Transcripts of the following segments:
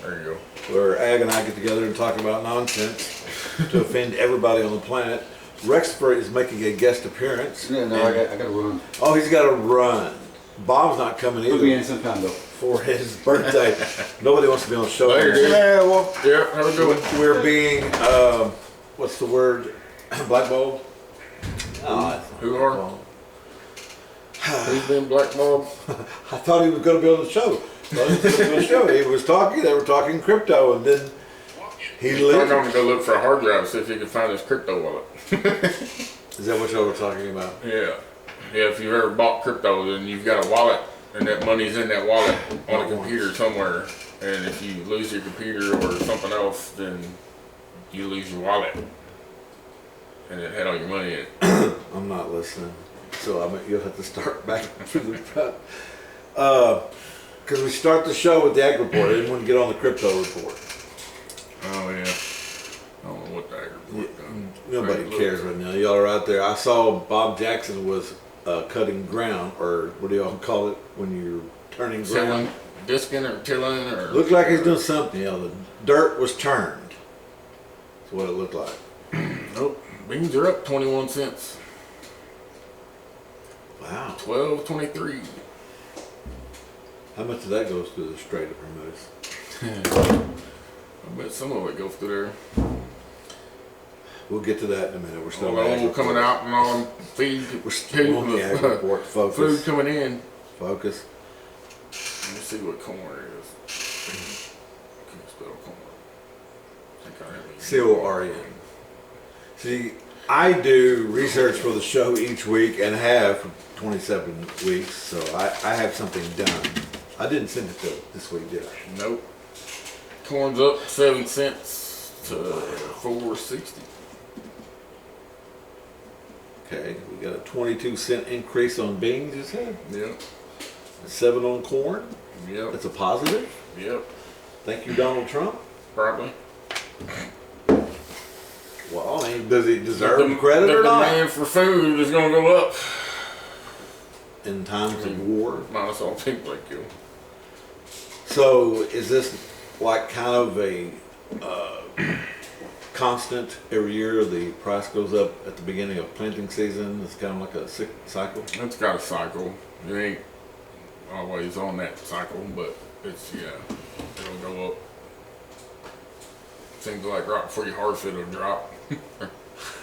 There you go. Where Ag and I get together and talk about nonsense to offend everybody on the planet. Rexford is making a guest appearance. Yeah, no, I got to run. Oh, he's got to run. Bob's not coming either. Put me in sometime though. For his birthday. Nobody wants to be on the show. Later, dude. Yeah, well, Yeah, have a good one. we're being, what's the word? Blackballed? Oh, Who are? Who's been blackballed? I thought he was going to be on the show. He was talking, they were talking crypto, and then he He's left. going to go look for a hard drive, see if he can find his crypto wallet. Is that what y'all were talking about? Yeah. Yeah, if you've ever bought crypto, then you've got a wallet, and that money's in that wallet on a computer somewhere. And if you lose your computer or something else, then you lose your wallet. And it had all your money in it. I'm not listening. So you'll have to start back from the front. Because we start the show with the ag report. I didn't want to get on the crypto report. Oh, yeah. I don't know what the ag report done. Nobody cares right now. Y'all are out there. I saw Bob Jackson was cutting ground, or what do y'all call it when you're turning ground? Disking or tilling or... Looked like he's doing something. You know, the dirt was turned. That's what it looked like. Nope. Beans are up 21 cents. Wow. 12.23. How much of that goes through the Strait of Hormuz? I bet some of it goes through there. We'll get to that in a minute. We're still All the oil coming out and all feed. We're still on the ag report. Focus. Food coming in. Focus. Let me see what corn is. Can't spell corn. I think I have it. C-O-R-N. See, I do research for the show each week and have for 27 weeks, so I have something done. I didn't send it to this week, did I? Nope. Corn's up 7 cents to $4.60. Okay, we got a 22-cent increase on beans, you said? Yep. 7 on corn? Yep. That's a positive? Yep. Thank you, Donald Trump. Probably. Well, I mean, does he deserve credit the or not? The demand for food is going to go up. In times of war? Minus all people like you. So, is this like kind of a constant every year? The price goes up at the beginning of planting season. It's kind of like a cycle. It's got a cycle. It ain't always on that cycle, but it's, yeah, it'll go up. Seems like right before you harvest it'll drop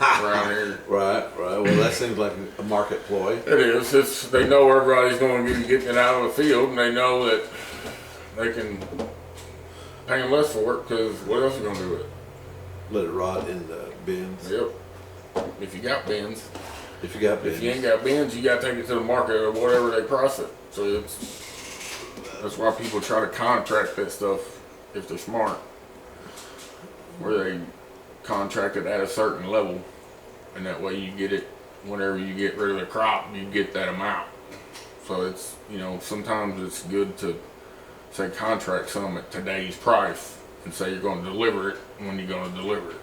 around here. Right. Well, that seems like a market ploy. It is. They know everybody's going to be getting it out of the field, and they know that they can pay them less for it because what else are you going to do with it? Let it rot in the bins. Yep. If you got bins. If you got bins. If you ain't got bins, you got to take it to the market or whatever they price it. So that's why people try to contract that stuff if they're smart. Where they contract it at a certain level, and that way you get it whenever you get rid of the crop, you get that amount. So it's, you know, sometimes it's good to say contract some at today's price and say you're going to deliver it when you're going to deliver it.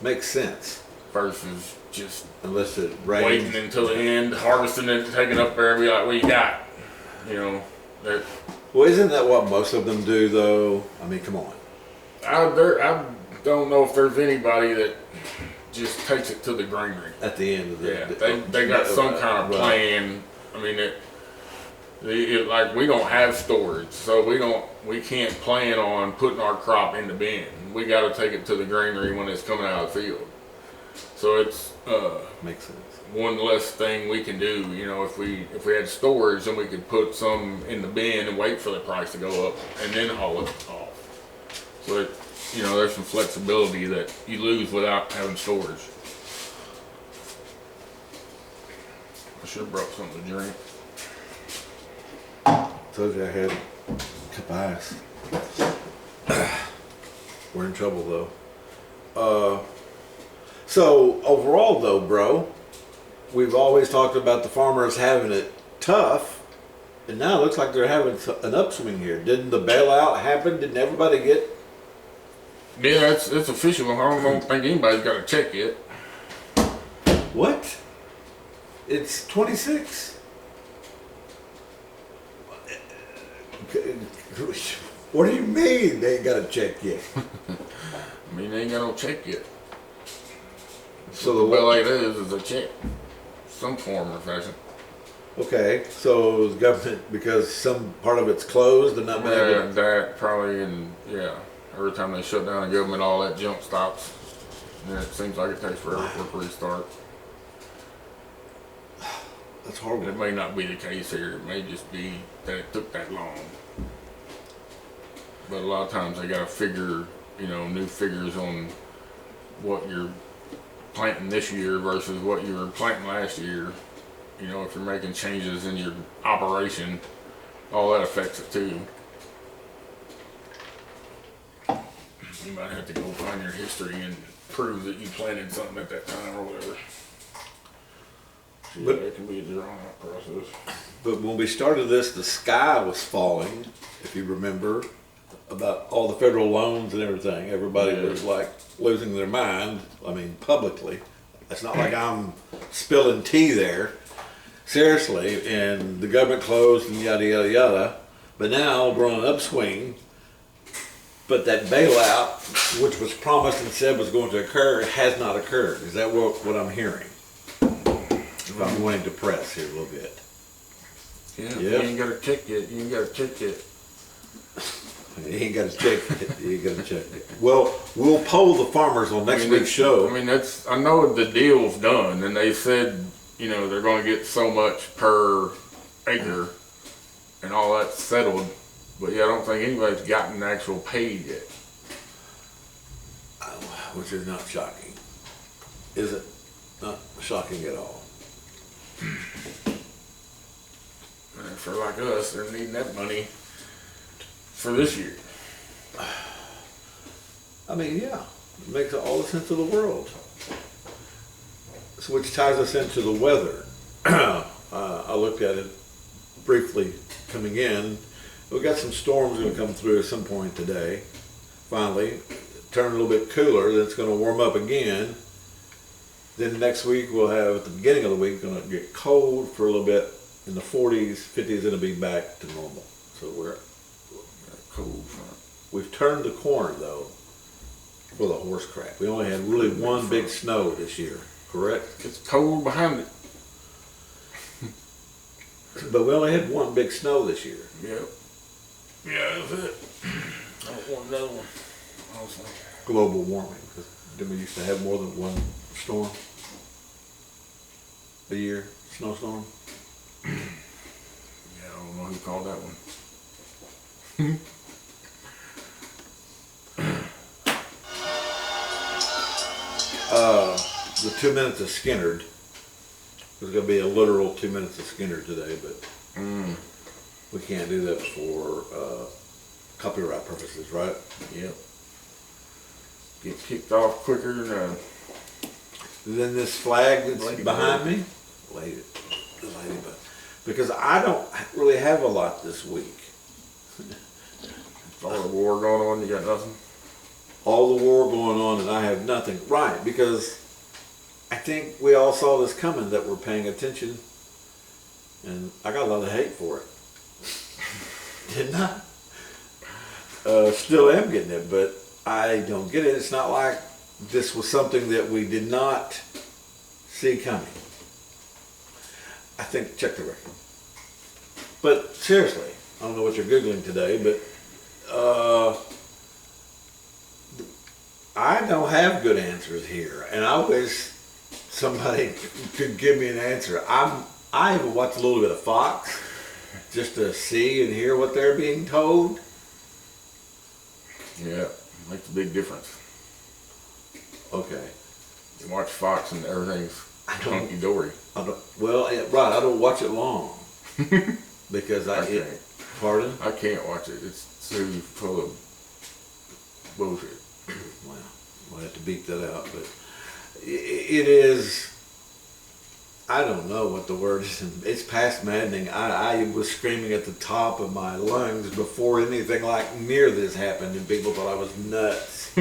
Makes sense. Versus just unless it rains. Waiting until the end, harvesting it, taking it up there and be like, what you got? You know, that. Well, isn't that what most of them do though? I mean, come on. I don't know if there's anybody that just takes it to the granary. At the end of the day. They got some kind of plan. I mean, like we don't have storage, so we can't plan on putting our crop in the bin. We got to take it to the granary when it's coming out of the field. So it's makes sense. One less thing we can do. You know, if we had storage, then we could put some in the bin and wait for the price to go up and then haul it off. So you know, there's some flexibility that you lose without having storage. I should have brought something to drink. Told you I had a cup of ice. We're in trouble though. So overall though, bro, we've always talked about the farmers having it tough, and now it looks like they're having an upswing here. Didn't the bailout happen? Didn't everybody get? Yeah, it's official. I don't think anybody's got a check yet. What? It's 26. What do you mean they ain't got a check yet? I mean, they ain't got no check yet. So the belly is a check, some form or fashion. okay, so the government, because some part of it's closed and not been able to... that probably, and yeah, every time they shut down the government, all that jump stops. And it seems like it takes forever for it to restart. That's horrible. It may not be the case here. It may just be that it took that long. But a lot of times they got to figure, new figures on what you're planting this year versus what you were planting last year. If you're making changes in your operation, all that affects it too. You might have to go find your history and prove that you planted something at that time or whatever. But it can be a drawn-out process. But when we started this, the sky was falling, if you remember, about all the federal loans and everything. Everybody was like losing their mind. I mean, publicly. It's not like I'm spilling tea there. Seriously, and the government closed and yada, yada, yada. But now we're on an upswing. But that bailout, which was promised and said was going to occur, has not occurred. Is that what I'm hearing? If I'm wanting to press here a little bit. Yeah, you ain't got a check yet. You ain't got a check yet. You ain't got to check it. You ain't got to check it. Well, we'll poll the farmers on next week's show. I mean, I know the deal's done, and they said, they're going to get so much per acre, and all that's settled. But yeah, I don't think anybody's gotten actual paid yet. Which is not shocking. Is it? Not shocking at all. And for like us, they're needing that money for this year. I mean, yeah, it makes all the sense of the world. So which ties us into the weather. I looked at it briefly coming in. We've got some storms going to come through at some point today. Finally, turn a little bit cooler. Then it's going to warm up again. Then next week we'll have, at the beginning of the week, going to get cold for a little bit. In the 40s, 50s, it'll be back to normal. So we're cold front. We've turned the corner though for the horse crap. We only had really one big snow this year, correct? It's cold behind it. But we only had one big snow this year. Yep. Yeah, that's it. I don't want another one, honestly. Global warming, because didn't we used to have more than one storm a year, snowstorm? Yeah, I don't know who called that one. The 2 minutes of Skinner. There's going to be a literal 2 minutes of Skinner today, but we can't do that for copyright purposes, right? Yep. Get kicked off quicker than Then this flag that's Ladybird. behind me, the ladybug, because I don't really have a lot this week. all the war going on. You got nothing. All the war going on and I have nothing. Right, because I think we all saw this coming, that we're paying attention, and I got a lot of hate for it. Didn't I? Still am getting it, but I don't get it. It's not like this was something that we did not see coming. I think, check the record. But seriously, I don't know what you're Googling today, but I don't have good answers here. And I wish somebody could give me an answer. I even watch a little bit of Fox just to see and hear what they're being told. Yeah, makes a big difference. Okay. You watch Fox and everything's hunky dory. Well, right, I don't watch it long. Because pardon? I can't watch it. It's so full of bullshit. Well, we'll have to beat that out, but it is, I don't know what the word is. It's past maddening. I was screaming at the top of my lungs before anything like near this happened, and people thought I was nuts.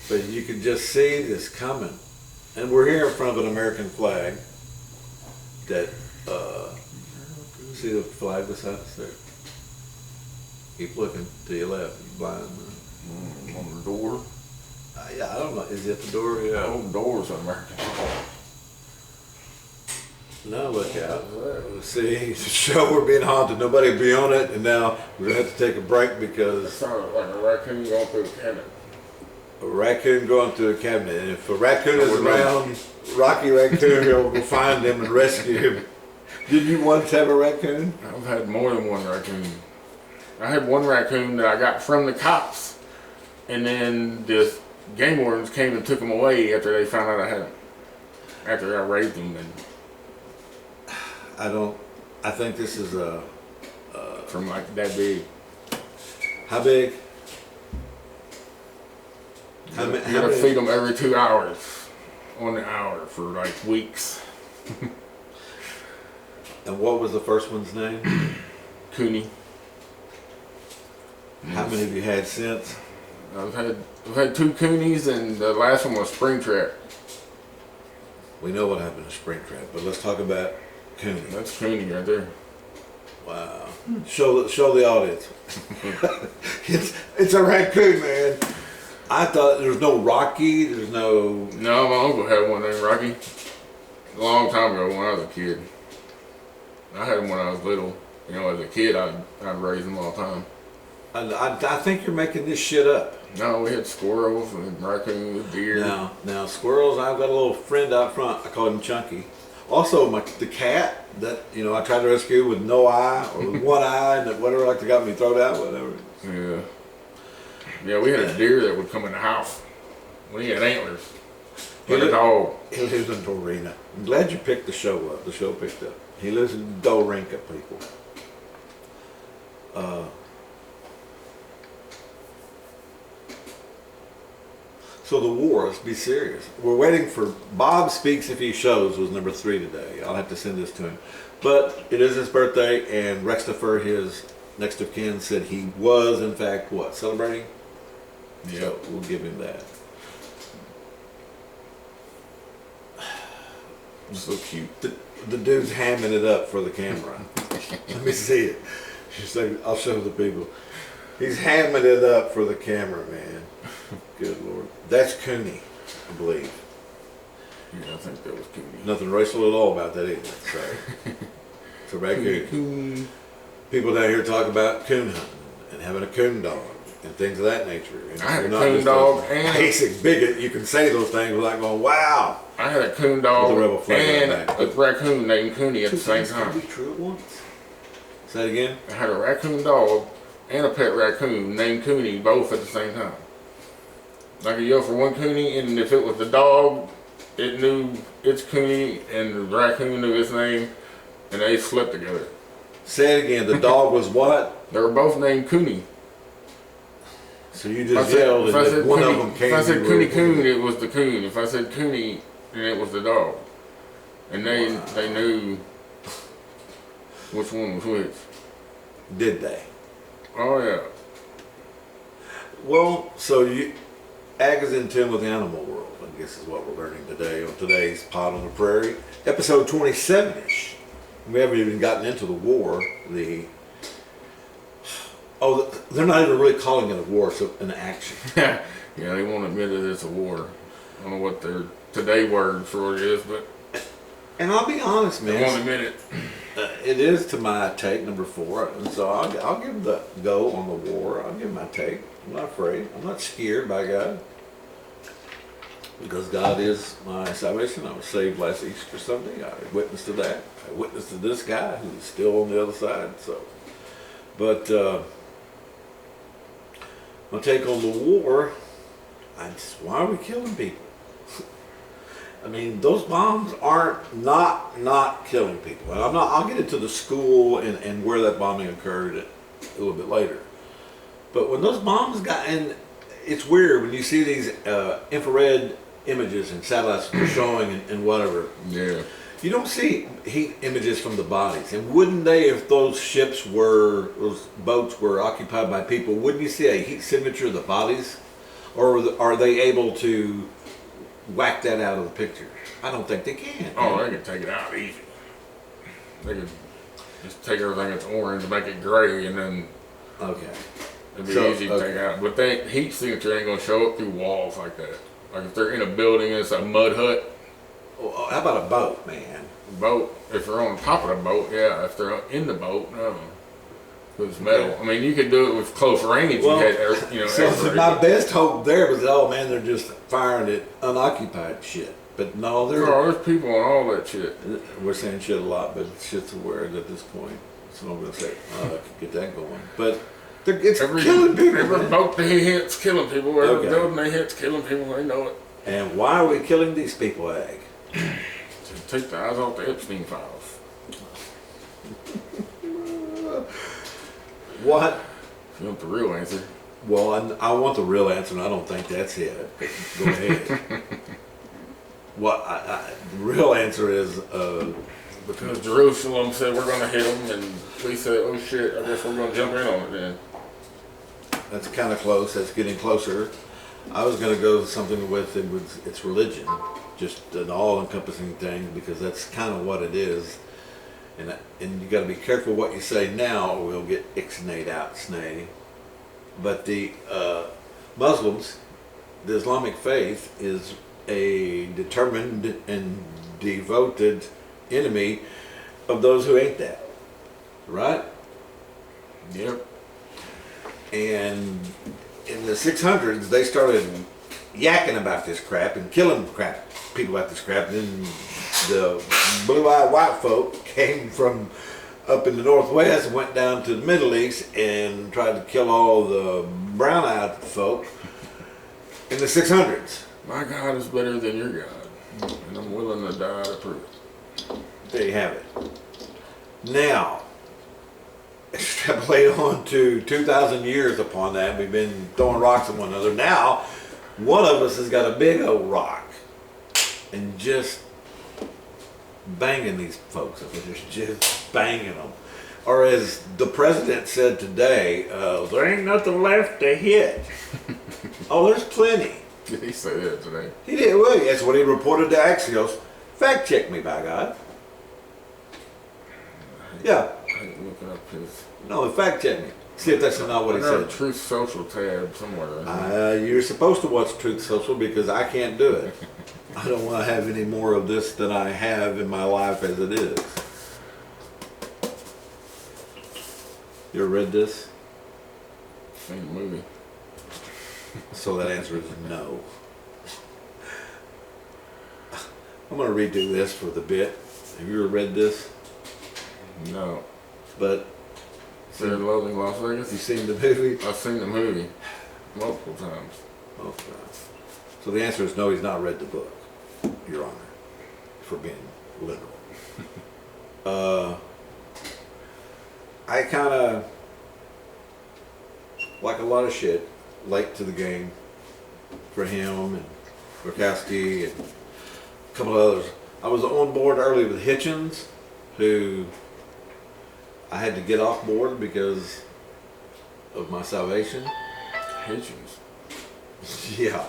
But you can just see this coming. And we're here in front of an American flag that, see the flag beside us there? Keep looking to your left. You blind. On the door. Yeah, I don't know. Is it the door? Yeah. Oh, doors on American. Now look out. See, it's a show we're being haunted. Nobody will be on it, and now we're going to have to take a break It because sounded like a raccoon going through a cabinet. a raccoon going through a cabinet. And if a raccoon is wouldn't know. around, Rocky Raccoon will go find him and rescue him. Did you once have a raccoon? I've had more than one raccoon. I had one raccoon that I got from the cops, and then the game wardens came and took him away after they found out I had him. After I raised him, and I think this is from like that big. how big? You gotta feed them every 2 hours, on the hour for like weeks. And what was the first one's name? Cooney. How many have you had since? I've had 2 Coonies, and the last one was Springtrap. We know what happened to Springtrap, but let's talk about Cooney. That's Cooney right there. Wow. Show the audience. it's a raccoon, man. I thought there was no Rocky. There's no. No, my uncle had one named Rocky. A long time ago when I was a kid. I had him when I was little. You know, as a kid, I'd raise him all the time. I think you're making this shit up. No, we had squirrels and raccoons, deer. Now squirrels. I've got a little friend out front. I call him Chunky. Also, the cat that I tried to rescue with no eye or with one eye and whatever, like they got me thrown out, whatever. Yeah. Yeah, we had a deer that would come in the house. We had antlers. Like a dog. He lives in Dorina. I'm glad you picked the show up. The show picked up. He lives in Dorinka, people. So the war, let's be serious. We're waiting for Bob Speaks If He Shows was number 3 today. I'll have to send this to him. But it is his birthday, and Rextifer, his next of kin, said he was, in fact, what, celebrating? Yeah. So we'll give him that. So cute. The dude's hamming it up for the camera. Let me see it. She's like, I'll show the people. He's hamming it up for the camera, man. Good Lord. That's Cooney, I believe. Yeah, I think that was Cooney. Nothing racial at all about that either. Sorry. So raccoon. People down here talk about coon hunting and having a coon dog and things of that nature. And I had you're a not coon just dog a and basic bigot. You can say those things without going, wow. I had a coon dog With a rebel flag on and the back. a raccoon named Cooney at the same Can time. be true at once. Say that again. I had a raccoon dog and a pet raccoon named Cooney, both at the same time. I could yell for one Cooney, and if it was the dog, it knew its Cooney, and the raccoon knew its name, and they slept together. Say it again. The dog was what? They were both named Cooney. So you just yelled, and then one of them came. If I said you Cooney were- Coon, it was the coon. If I said Cooney, then it was the dog. And they knew which one was which. Did they? Oh yeah. Well, so Ag is in tune with the animal world, I guess is what we're learning today on today's Pod on the Prairie, episode 27-ish. We haven't even gotten into the war. They're not even really calling it a war, so an action. Yeah, they won't admit it it's a war. I don't know what their today word for it is, but And I'll be honest, they won't man, admit it. it is to my take, number 4, and so I'll give the go on the war. I'll give my take. I'm not afraid. I'm not scared by God. Because God is my salvation. I was saved last Easter Sunday. I witnessed to that. I witnessed to this guy who's still on the other side. But my take on the war, why are we killing people? I mean, those bombs aren't not killing people. And I'll get into the school and where that bombing occurred a little bit later. But when those bombs and it's weird when you see these infrared images and satellites that are showing and whatever. Yeah. You don't see heat images from the bodies. And wouldn't they, if those boats were occupied by people, wouldn't you see a heat signature of the bodies? Or are they able to whack that out of the picture? I don't think they can. Oh, they can take it out easy. They could just take everything that's orange and make it gray, and then Okay. It'd be easy to take out. But heat signature ain't gonna show up through walls like that. Like if they're in a building and it's a mud hut. Well, how about a boat, man? Boat. If they're on top of the boat, yeah. If they're in the boat, no. It's metal. Okay. I mean, you could do it with close range. Well, so my best hope there was, oh man, they're just firing at unoccupied shit. But no, there's people on all that shit. We're saying shit a lot, but shit's a word at this point. So I'm gonna say, I could get that going. But it's killing people. Every boat they hit's killing people. Every building they hit's killing people. They know it. And why are we killing these people, Ag? To take the eyes off the Epstein files. What? You want the real answer? Well, I want the real answer, and I don't think that's it. Go ahead. The real answer is because Jerusalem said we're going to hit them, and we said, oh shit, I guess we're going to jump in on it then. That's kind of close. That's getting closer. I was going to go something with it's religion, just an all-encompassing thing, because that's kind of what it is. And you got to be careful what you say now, or we'll get ixnayed out, snay. But the Muslims, the Islamic faith, is a determined and devoted enemy of those who ain't that. Right? Yep. And in the 600s, they started yakking about this crap and killing people about this crap. And then the blue-eyed white folk came from up in the Northwest and went down to the Middle East and tried to kill all the brown-eyed folk in the 600s. My God is better than your God, and I'm willing to die to prove it. There you have it. Now, extrapolate on to 2,000 years upon that. We've been throwing rocks at one another. Now, one of us has got a big old rock and just banging these folks. Just banging them. Or as the president said today, there ain't nothing left to hit. Oh, there's plenty. Did he say that today? He did. Well, that's what he reported to Axios. Fact check me, by God. Yeah. I ain't looking up his... No, fact check me. See if that's not what he said. Truth Social tab somewhere. You're supposed to watch Truth Social because I can't do it. I don't want to have any more of this than I have in my life as it is. You ever read this? Seen the movie. So that answer is no. I'm going to redo this for the bit. Have you ever read this? No. But Fear and Loathing Las Vegas? You seen the movie? I've seen the movie multiple times. Okay. So the answer is no, he's not read the book, Your Honor, for being literal. I kind of, like a lot of shit, late to the game for him and Murkowski and a couple of others. I was on board early with Hitchens, who I had to get off board because of my salvation. Hitchens? Yeah.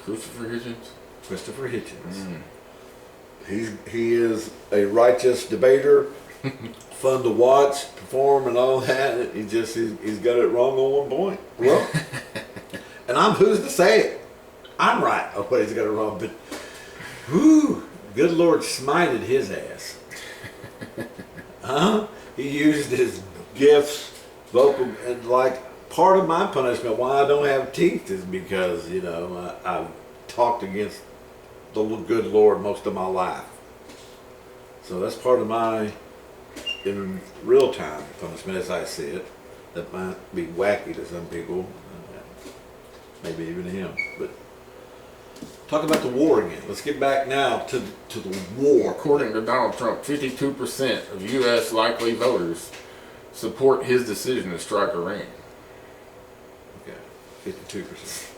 Christopher Hitchens? Christopher Hitchens. He is a righteous debater, fun to watch, perform, and all that. He's got it wrong on one point. Well, and who's to say it? I'm right. Oh, but he's got it wrong. But, whoo, good Lord smited his ass. Huh? He used his gifts, vocal, and like part of my punishment why I don't have teeth is because, I've talked against the good Lord most of my life. So that's part of my, in real time punishment as I see it. That might be wacky to some people, maybe even him. But talk about the war again. Let's get back now to the war. According to Donald Trump, 52% of U.S. likely voters support his decision to strike Iran. Okay, 52%.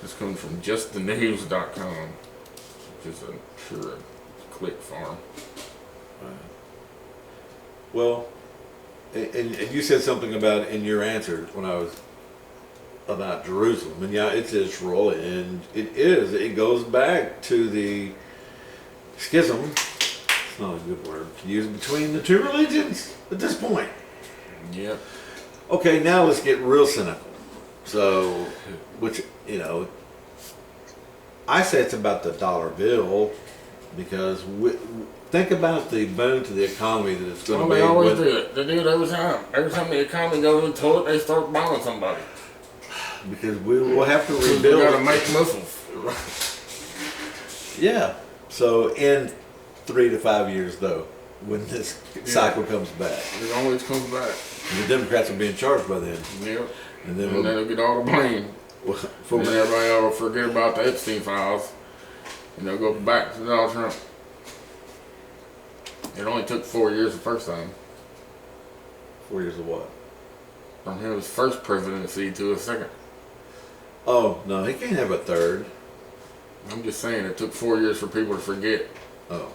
This comes from justthenews.com, which is a pure click farm. Well, and you said something about in your answer when I was about Jerusalem, and yeah, it's Israel, and it goes back to the schism. It's not a good word to use between the two religions at this point. Yep. Okay, now let's get real cynical. So, which, I say it's about the dollar bill because think about the boon to the economy that it's going to be. They always do it. They do it every time. Every time the economy goes into it, they start bombing somebody. Because we will have to rebuild. We got to make missiles. Yeah. So in 3 to 5 years, though, when this cycle comes back, it always comes back. The Democrats will be in charge by then. Yep. And then they'll get all the blame. And then everybody will forget about the Epstein files. And they'll go back to Donald Trump. It only took 4 years the first time. 4 years of what? From his first presidency to his second. Oh, no, he can't have a third. I'm just saying it took 4 years for people to forget. Oh.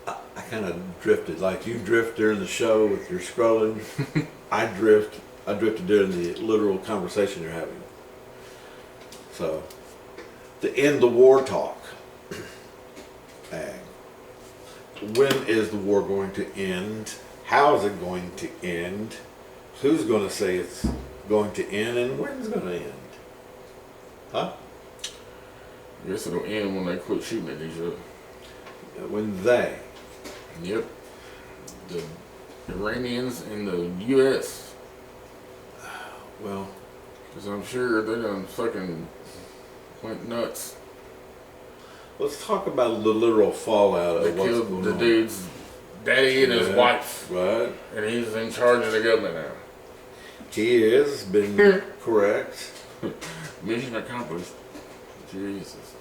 I kind of drifted. Like you drift during the show with your scrolling. I drifted during the literal conversation you're having. So, to end the war talk. When is the war going to end? How is it going to end? Who's going to say it's going to end and when's it going to end? Huh? I guess it'll end when they quit shooting at each other. When they? Yep. The Iranians and the U.S. Well, because I'm sure they done fucking went nuts. Let's talk about the literal fallout They of what's killed going the on. dude's daddy and his wife. Right. And he's in charge of the government now. He is, been correct. Mission accomplished. Jesus.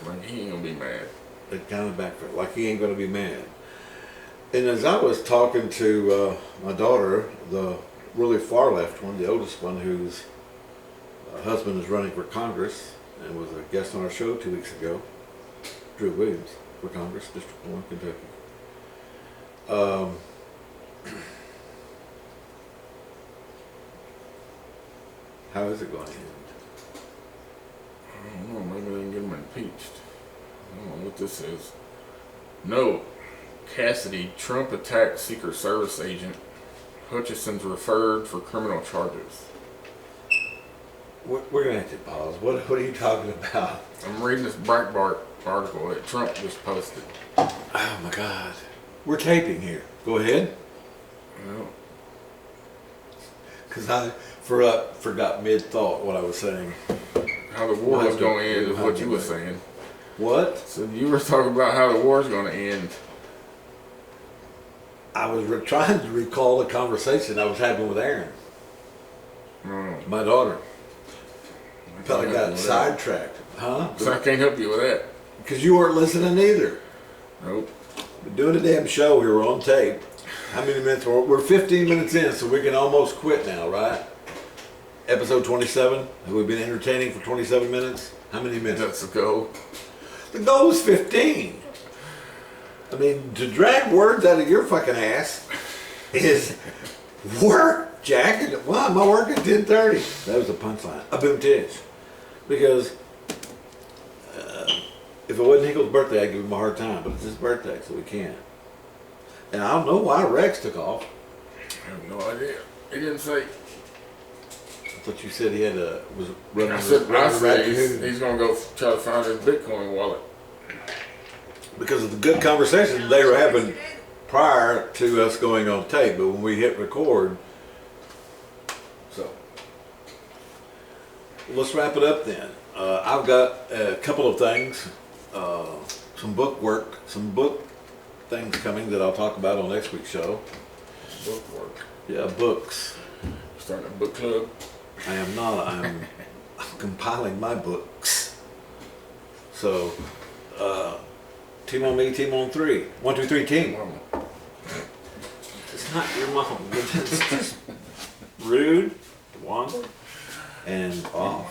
Like he ain't gonna be mad. It kind of backfired. Like he ain't going to be mad. And as I was talking to my daughter, the really far left one, the oldest one, whose husband is running for Congress and was a guest on our show 2 weeks ago, Drew Williams for Congress, District 1, Kentucky. How is it going to end? I don't know, maybe they can get him impeached. I don't know what this is. No. Cassidy, Trump attacked Secret Service agent. Hutchison's referred for criminal charges. We're going to have to pause. What are you talking about? I'm reading this Breitbart article that Trump just posted. Oh my God. We're taping here. Go ahead. Well, Because I forgot mid-thought what I was saying. how the war was going to end is what you were saying. What? So you were talking about how the war's going to end. I was trying to recall the conversation I was having with Aaron, my daughter. Until I got sidetracked. Huh? So I can't help you with that. Because you weren't listening either. Nope. We're doing a damn show here. We're on tape. How many minutes? We're 15 minutes in, so we can almost quit now, right? Episode 27. Have we been entertaining for 27 minutes? How many minutes? That's the goal. The goal is 15. I mean, to drag words out of your fucking ass is work, Jack. Why am I working at 10:30? That was a punchline. A boom tish. Because if it wasn't Hinkle's birthday, I'd give him a hard time. But it's his birthday, so we can't. And I don't know why Rex took off. I have no idea. He didn't say. I thought you said he was running. I said he's going to go try to find his Bitcoin wallet. Because of the good conversation they were having prior to us going on tape, but when we hit record, so let's wrap it up then. I've got a couple of things, some book things coming that I'll talk about on next week's show. Book work. Yeah, books. Starting a book club. I am not. I'm compiling my books. So. Team on me, team on three. 1, 2, 3, team. It's not your mom. It's just rude, one, and off.